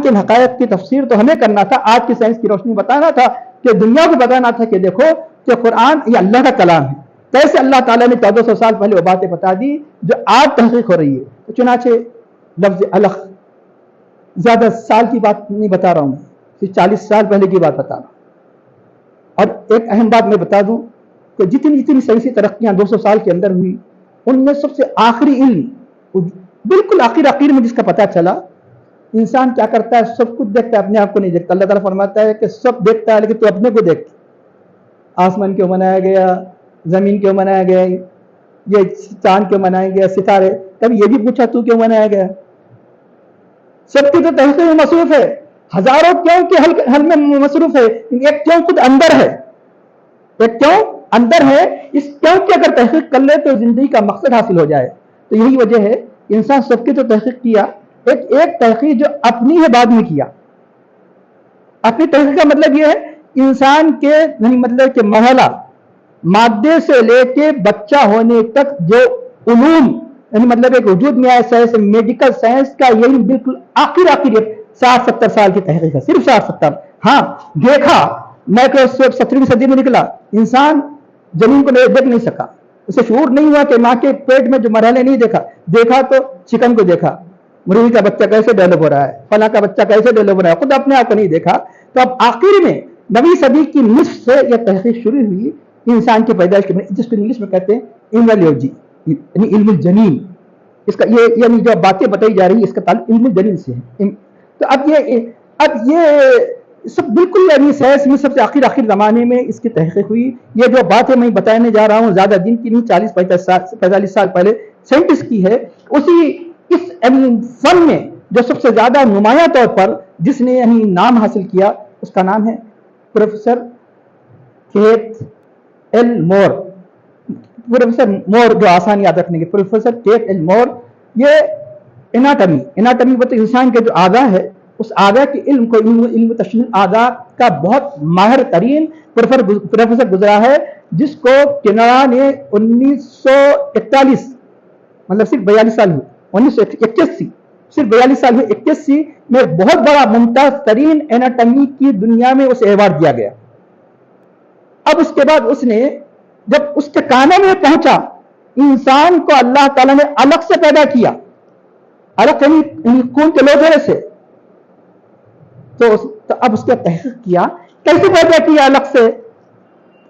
کے حقائق کی تفسیر تو ہمیں کرنا تھا، آج کی سائنس کی روشنی بتانا تھا کہ دنیا کو بتانا تھا کہ دیکھو کہ قرآن یہ اللہ کا کلام ہے. کیسے اللہ تعالیٰ نے 1400 سال پہلے وہ باتیں بتا دی جو آج تحقیق ہو رہی ہے. تو چنانچہ لفظ الخ زیادہ سال کی بات نہیں بتا رہا ہوں، صرف 40 سال پہلے کی بات بتا رہا ہوں. اور ایک اہم بات میں بتا دوں کہ جتنی سائنسی ترقیاں 200 سال کے اندر ہوئی، ان میں سب سے آخری علم بالکل آخر میں جس کا پتہ چلا، انسان کیا کرتا ہے، سب کچھ دیکھتا ہے، اپنے آپ کو نہیں دیکھتا. اللہ تعالیٰ فرماتا ہے کہ سب دیکھتا ہے لیکن تو اپنے کو دیکھ. آسمان کیوں بنایا گیا، زمین کیوں بنایا گیا، یہ چاند کیوں بنایا گیا، ستارے، کبھی یہ بھی پوچھا تو کیوں بنایا گیا؟ سب کی تو تحقیق میں مصروف ہے، ہزاروں کیوں کے حل میں مصروف ہے. ایک کیوں خود اندر ہے، ایک کیوں اندر ہے. اس کیوں کی اگر تحقیق کر لے تو زندگی کا مقصد حاصل ہو جائے. تو یہی وجہ ہے انسان سب کی تو تحقیق کیا، ایک تحقیق جو اپنی ہے بعد میں کیا. اپنی تحقیق کا مطلب یہ ہے انسان کے مطلب کہ مرحلہ مادے سے لے کے بچہ ہونے تک جو علوم مطلب ایک وجود میں آئے، سائنس میڈیکل سائنس کا یہی بالکل آخر 60-70 سال کی تحقیق ہے، صرف 60-70. ہاں دیکھا مائکروسکوپ 17ویں صدی میں نکلا، انسان زمین کو دیکھ نہیں سکا، اسے شعور نہیں ہوا کہ ماں کے پیٹ میں جو مرحلے نہیں دیکھا تو چکن کو دیکھا، مرغی کا بچہ کیسے ڈیولپ ہو رہا ہے، فلاں کا بچہ کیسے ڈیولپ ہو رہا ہے، خود اپنے آپ کو نہیں دیکھا. تو اب آخر میں 9ویں صدی کی نصف سے یہ تحقیق شروع ہوئی انسان کی پیدائش کے، جس کو انگلش میں کہتے ہیں ایمبریولوجی، یعنی علم الجنین. اس کا یہ یعنی جو باتیں بتائی جا رہی ہے اس کا تعلق علم الجنین سے ہے. تو اب یہ سب بالکل یعنی سائنس میں سب سے آخر زمانے میں اس کی تحقیق ہوئی. یہ جو باتیں میں بتانے جا رہا ہوں زیادہ دن کی نہیں، 40-45 سال پہلے سائنٹسٹ کی ہے. اس فن میں جو سب سے زیادہ نمایاں طور پر جس نے یعنی نام حاصل کیا اس کا نام ہے پروفیسر کیتھ ایل مور. پروفیسر مور جو آسان یاد رکھنے کے، پروفیسر کیتھ ایل مور. یہ اناٹمی بتا انسان کے جو اعضاء ہے اس اعضاء کے علم کو علم تشخیص اعضاء کا بہت ماہر ترین پروفیسر گزرا ہے، جس کو کینیڈا نے 1941 مطلب صرف 42 سال ہوئے، 1981 صرف 42 سال ہوئے، 81 میں بہت بڑا ممتاز ترین اناٹمی کی دنیا میں اسے ایوارڈ دیا گیا. اب اس کے بعد اس نے جب اس کے کانوں میں پہنچا انسان کو اللہ تعالیٰ نے الگ سے پیدا کیا، الگ خون کے لوتھڑے سے. تو اب اس کے تحقیق کیا کیسے پیدا کیا الگ سے.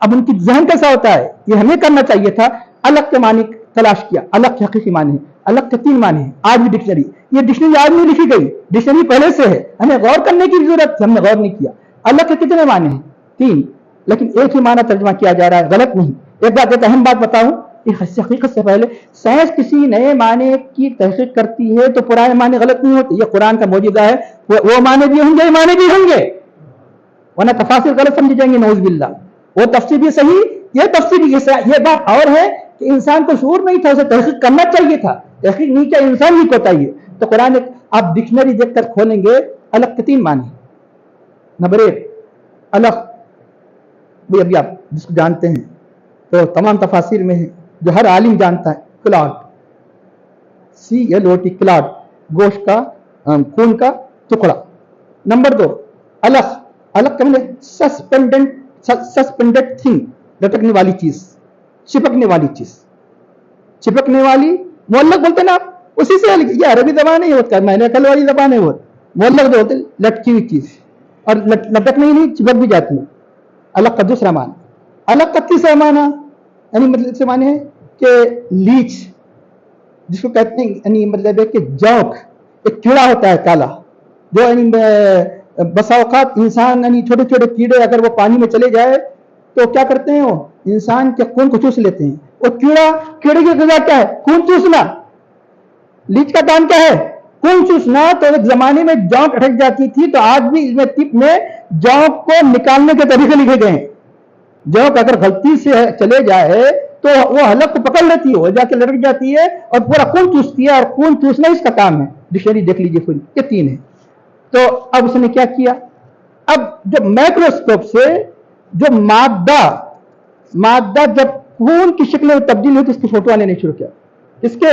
اب ان کی ذہن کیسا ہوتا ہے، یہ ہمیں کرنا چاہیے تھا. الگ کے معنی تلاش کیا، الگ کے حقیقی معنی ہے، الگ کے 3 معنی ہیں. آج بھی ڈکشنری، یہ ڈکشنری آج نہیں لکھی گئی، ڈکشنری پہلے سے ہے، ہمیں غور کرنے کی ضرورت تھی، ہم نے غور نہیں کیا. الگ کے کتنے معنی ہیں؟ 3، لیکن ایک ہی معنی ترجمہ کیا جا رہا ہے، غلط نہیں. ایک اہم بات بتاؤں، حقیقت سے پہلے سائنس کسی نئے معنی کی تحقیق کرتی ہے تو پرانے معنی غلط نہیں ہوتے. یہ قرآن کا معجزہ ہے، وہ معنی بھی ہوں گے، یہ معنی بھی ہوں گے، ورنہ تفاسیر غلط سمجھ جائیں گے نعوذ باللہ. وہ تفسیر بھی صحیح، یہ تفسیر بھی. یہ بات اور ہے کہ انسان کو شعور نہیں تھا، اسے تحقیق کرنا چاہیے تھا، تحقیق نہیں کیا، انسان ہی کوتا ہے. تو قرآن آپ ڈکشنری دیکھ کر کھولیں گے، الگ کے 3 معنی. نمبر 1 الگ، ابھی آپ جس کو جانتے ہیں تو تمام تفاسیر میں ہے، جو ہر عالم جانتا ہے، کلاٹ، CLOT، کلاٹ، گوشت کا، خون کا ٹکڑا. نمبر 2 الگ کا مطلب سسپینڈڈ تھنگ، لٹکنے والی چیز، چپکنے والی چیز، چپکنے والی معلق بولتے نا آپ، اسی سے یہ عربی زبان نہیں ہوتا، میں نے کل والی زبان ہے. وہ معلق جو ہوتے لٹکی ہوئی چیز، اور لٹک نہیں چپک بھی جاتی ہے. الگ کا دوسرا معنی. الگ کا تیسرا معنی یعنی مطلب سے معنی ہے کہ لیچ، جس کو کہتے ہیں یعنی مطلب ہے کہ جوک، ایک کیڑا ہوتا ہے کالا، جو یعنی بسا اوقات انسان یعنی چھوٹے چھوٹے کیڑے اگر وہ پانی میں چلے جائے تو کیا کرتے ہیں، وہ انسان کے خون کو چوس لیتے ہیں. وہ کیڑے کی غذا کیا ہے؟ خون چوسنا. لیچ کا کام کیا ہے؟ خون چوسنا. تو ایک زمانے میں جونک اٹک جاتی تھی، تو آج بھی علم طب میں جونک کو نکالنے کے طریقے لکھے گئے ہیں. جونک اگر غلطی سے چلے جائے تو وہ حلق کو پکڑ لیتی ہے، وہ جا کے لٹک جاتی ہے اور پورا خون چوستی ہے، اور خون چوسنا اس کا کام ہے. ڈکشنری دیکھ لیجیے خود، یہ 3 ہے. تو اب اس نے کیا کیا، اب جب مائکروسکوپ سے جو مادہ جب خون کی شکل میں تبدیل ہوئی تو اس کی فوٹو لینے شروع کیا. اس کے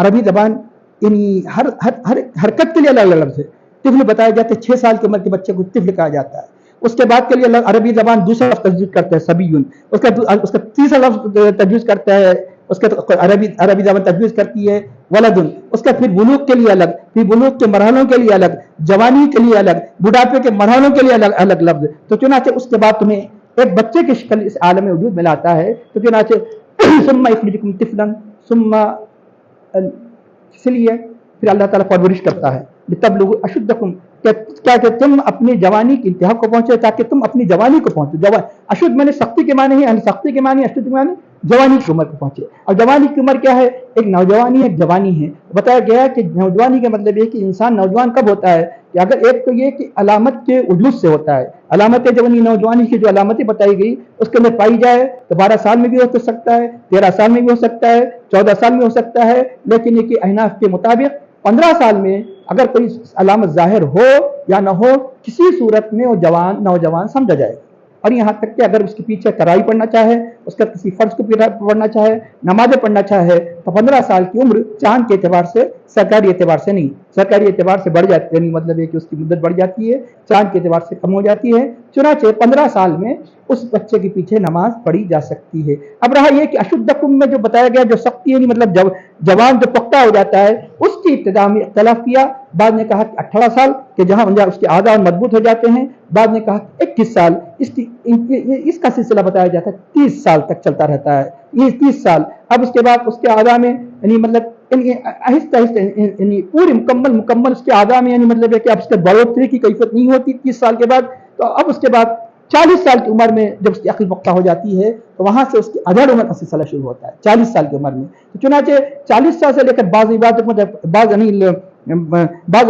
عربی زبان یعنی ہر ہر ہر حرکت کے لیے الگ الگ لفظ ہے. طفل بتایا جاتا ہے 6 سال کی عمر کے بچے کو طفل کہا جاتا ہے. اس کے بعد کے لیے عربی زبان دوسرا لفظ تجویز کرتا ہے سبیون. اس کا تیسرا لفظ تجویز کرتا ہے, اس کا عربی زبان تجویز کرتی ہے ولدن. اس کا پھر بلوغ کے لیے الگ, پھر بلوغ کے مرحلوں کے لیے الگ, جوانی کے لیے الگ, بڑھاپے کے مرحلوں کے لیے الگ الگ لفظ. تو چنانچہ اس کے بعد تمہیں ایک بچے کی شکل اس عالم وجود میں لاتا ہے. تو چنانچہ ثم یخرجکم طفلا ثم اس لیے پھر اللہ تعالیٰ پرورش کرتا ہے لتبلغوا اشدکم, کیا کہ تم اپنی جوانی کی انتہا کو پہنچے, تاکہ تم اپنی جوانی کو پہنچے. اشد میں نے سختی کے معنی ہے, سختی کے معنی, اشد کے معنی جوانی کی عمر کو پہنچے. اور جوانی کی عمر کیا ہے؟ ایک نوجوانی ہے, ایک جوانی ہے. بتایا گیا کہ نوجوانی کا مطلب یہ کہ انسان نوجوان کب ہوتا ہے کہ اگر ایک تو یہ کہ علامت کے وجود سے ہوتا ہے. علامت جوانی نوجوانی کی جو علامتیں بتائی گئی اس کے اندر پائی جائے تو 12 سال میں بھی ہو سکتا ہے, 13 سال میں بھی ہو سکتا ہے, 14 سال میں ہو سکتا ہے, لیکن یہ کہ احناف کے مطابق 15 سال میں اگر کوئی علامت ظاہر ہو یا نہ ہو, کسی صورت میں وہ نوجوان سمجھا جائے. اور یہاں تک کہ اگر اس کے پیچھے تراویح پڑھنا چاہے, اس کا کسی فرض کو پڑھنا چاہے, نمازیں پڑھنا چاہے, تو 15 سال کی عمر چاند کے اعتبار سے, سرکاری اعتبار سے نہیں, سرکاری اعتبار سے بڑھ جاتی ہے, یعنی مطلب ہے کہ اس کی مدت بڑھ جاتی ہے, چاند کے اعتبار سے کم ہو جاتی ہے. چنانچہ 15 سال میں اس بچے کے پیچھے نماز پڑھی جا سکتی ہے. اب رہا یہ کہ اشدکم میں جو بتایا گیا جو سختی ہے, مطلب جوان جو پختہ ہو جاتا ہے, اس کی ابتدا میں اختلاف کیا. بعد نے کہا کہ 18 سال کہ جہاں اس کے اعضاء مضبوط ہو جاتے ہیں, بعد نے کہا 21 سال. اس کا سلسلہ بتایا جاتا ہے 30 سال تک چلتا رہتا ہے, یہ 30 سال. اب اس کے بعد اس کے اعضاء میں یعنی مطلب آہستہ آہستہ یعنی پوری مکمل اس کے اعضاء میں یعنی مطلب ہے کہ اب اس کے بڑھوتری کی کیفیت نہیں ہوتی 30 سال کے بعد. تو اب اس کے بعد 40 سال کی عمر میں جب اس کی عقل پختہ ہو جاتی ہے تو وہاں سے اس کی ادھڑ عمر کا سلسلہ شروع ہوتا ہے 40 سال کی عمر میں. تو چنانچہ 40 سال سے لے کر بعض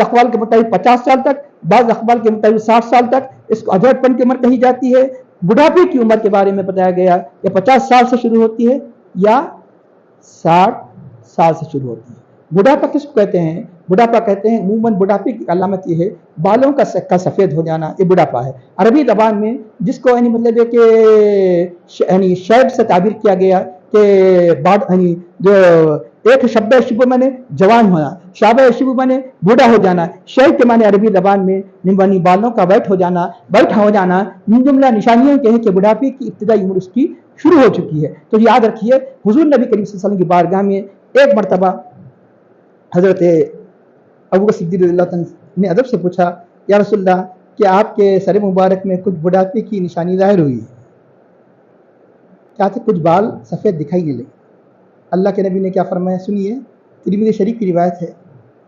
اقوال کے مطابق 50 سال تک, بعض اقوال کے مطابق 60 سال تک اس کو ادھڑ پن کی عمر کہی جاتی ہے. بڑھاپے کی عمر کے بارے میں بتایا گیا یا 50 سال سے شروع ہوتی ہے یا 60 سال سے شروع ہوتی ہے. بڑھاپا کس کو کہتے ہیں؟ بڑھاپا کہتے ہیں عموماً بڑھاپے کی علامت یہ ہے بالوں کا سفید ہو جانا, یہ بڑھاپا ہے. عربی زبان میں جس کو یعنی مطلب ہے کہ یعنی شیب سے تعبیر کیا گیا کہ یعنی جو ایک شب شبو میں نے جوان ہونا, شاب شبو میں نے بوڑھا ہو جانا. شیب کے معنی عربی زبان میں نمبانی بالوں کا بیٹھ ہو جانا من جملہ نشانیوں کے ہیں کہ بڑھاپے کی ابتدائی عمر اس کی شروع ہو چکی ہے. تو یاد رکھیے حضور نبی کریم صلی اللہ علیہ وسلم کی بارگاہ میں ایک مرتبہ حضرت ابوبکر صدیق رضی اللہ عنہ نے ادب سے پوچھا, یا رسول اللہ کیا آپ کے سر مبارک میں کچھ بڑھاپے کی نشانی ظاہر ہوئی ہے؟ کہتے کچھ بال سفید دکھائی نہیں لگے. اللہ کے نبی نے کیا فرمایا سنیے, ترمذی شریف کی روایت ہے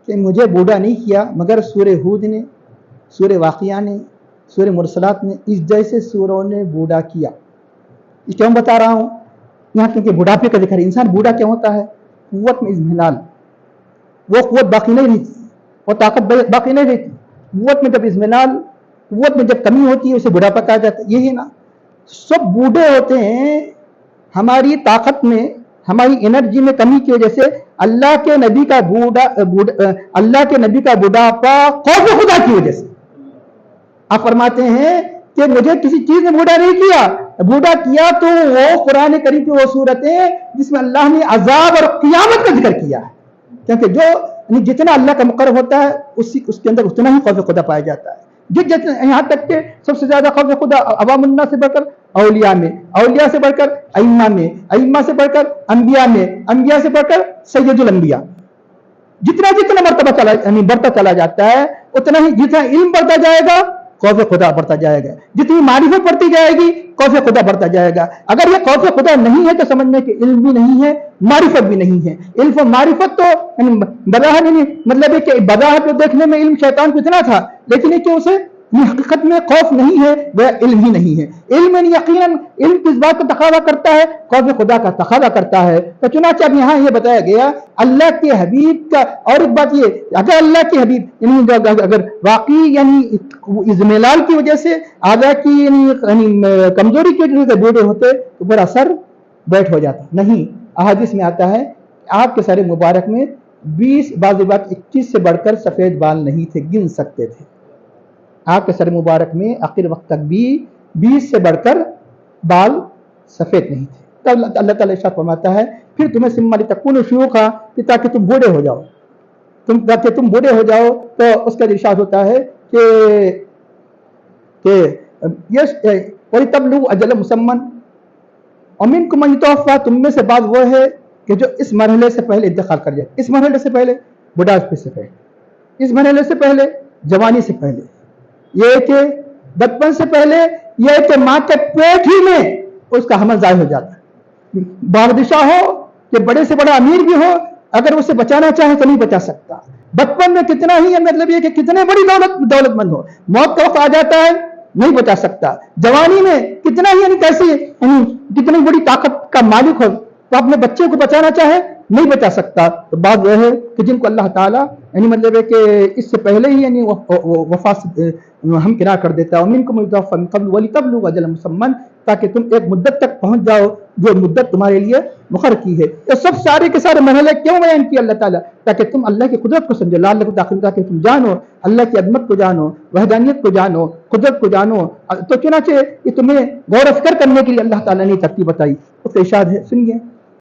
کہ مجھے بوڑھا نہیں کیا مگر سورہ ہود نے, سورہ واقعہ نے, سورہ مرسلات نے, اس جیسے سوروں نے بوڑھا کیا. یہ کیوں بتا رہا ہوں یہاں کیونکہ بڑھاپے کا ذکر ہے. انسان بوڑھا کیا ہوتا ہے؟ قوت میں اضمحلال, وہ قوت باقی نہیں رہتی, وہ طاقت باقی نہیں رہتی. قوت میں جب اضمحلال, قوت میں جب کمی ہوتی ہے اسے بڑھاپا کہا جاتا ہے. یہی نا سب بوڑھے ہوتے ہیں ہماری طاقت میں, ہماری انرجی میں کمی کی وجہ سے. اللہ کے نبی کا بڑھاپا خوف خدا کی وجہ سے. آپ فرماتے ہیں کہ مجھے کسی چیز نے بوڑھا نہیں کیا, بوڑھا کیا تو وہ قرآن کریم کی وہ صورتیں جس میں اللہ نے عذاب اور قیامت کا ذکر کیا ہے, کیونکہ جو جتنا اللہ کا مقرر ہوتا ہے اس کے اندر اتنا ہی خوف خدا پایا جاتا ہے. یہاں تک کہ سب سے زیادہ خوف خدا عوام الناس سے بڑھ کر اولیاء میں, اولیاء سے بڑھ کر ائمہ میں, ائمہ سے بڑھ کر انبیاء میں, انبیاء سے بڑھ کر سید الانبیاء. جتنا مرتبہ بڑھتا چلا جاتا ہے اتنا ہی جتنا علم بڑھتا جائے گا خوف خدا بڑھتا جائے گا, جتنی معرفت بڑھتی جائے گی خوف خدا بڑھتا جائے گا. اگر یہ خوف خدا نہیں ہے تو سمجھنے کہ علم بھی نہیں ہے, معرفت بھی نہیں ہے. علم و معرفت تو بظاہر مطلب ہے کہ بظاہر تو دیکھنے میں علم شیطان کو اتنا تھا, لیکن یہ کہ اسے حقیقت میں خوف نہیں ہے, وہ علم ہی نہیں ہے. علم یقیناً علم کس بات کا تقاضا کرتا ہے؟ خوف خدا کا تقاضا کرتا ہے. تو چنانچہ اب یہاں یہ بتایا گیا اللہ کے حبیب کا. اور ایک بات یہ اگر اللہ کے حبیب یعنی اگر واقعی یعنی اضمحلال کی وجہ سے اعضاء کی یعنی کمزوری کی وجہ سے بوڑھے ہوتے تو پورا سر بیٹھ ہو جاتا نہیں. احادیث میں آتا ہے آپ کے سر مبارک میں 20 بعض بات 21 سے بڑھ کر سفید بال نہیں تھے, گن سکتے تھے. آپ کے سر مبارک میں آخر وقت تک بھی 20 سے بڑھ کر بال سفید نہیں تھے. تو اللہ تعالیٰ ارشاد فرماتا ہے پھر تمہیں سما لتکونوا شیوخا کہ تاکہ تم بوڑھے ہو جاؤ، تاکہ تم بوڑھے ہو جاؤ. تو اس کا ارشاد ہوتا ہے کہ وَلِتَبْلُغُوا أَجَلًا مُّسَمًّى وَمِنكُم مَّن يُتَوَفَّىٰ، تم میں سے بعض وہ ہے کہ جو اس مرحلے سے پہلے انتقال کر جائے. اس مرحلے سے پہلے بڑھاپے سے پہلے، اس مرحلے سے پہلے جوانی سے پہلے، یہ کہ بچپن سے پہلے، یہ کہ ماں کے پیٹ ہی میں اس کا حمل ضائع ہو جاتا ہے. بادشاہ ہو کہ بڑے سے بڑا امیر بھی ہو، اگر اسے بچانا چاہے تو نہیں بچا سکتا. بچپن میں کتنا ہی مطلب یہ کہ کتنے بڑی دولت مند ہو، موت کا وقت آ جاتا ہے نہیں بچا سکتا. جوانی میں کتنا ہی یعنی کیسی کتنی بڑی طاقت کا مالک ہو تو اپنے بچے کو بچانا چاہے نہیں بچا سکتا. تو بات وہ ہے کہ جن کو اللہ تعالیٰ یعنی مطلب ہے کہ اس سے پہلے ہی یعنی وفات ہم کنار کر دیتا ہے. وَمِنكُم مَّن يُتَوَفَّىٰ مِن قَبْلُ وَلِتَبْلُغُوا أَجَلًا مُّسَمًّى، تاکہ تم ایک مدت تک پہنچ جاؤ جو مدت تمہارے لیے مقرر کی ہے. تو سب سارے کے سارے مرحلے کیوں بیان کیے اللہ تعالیٰ؟ تاکہ تم اللہ کی قدرت کو سمجھو. لعلکم تعقلون، تاکہ تم جانو اللہ کی عظمت کو جانو، وحدانیت کو جانو، قدرت کو جانو. تو چنانچہ یہ تمہیں غور و فکر کرنے کے لیے اللہ تعالیٰ نے ترتیب بتائی. اس کا ارشاد ہے، سنیے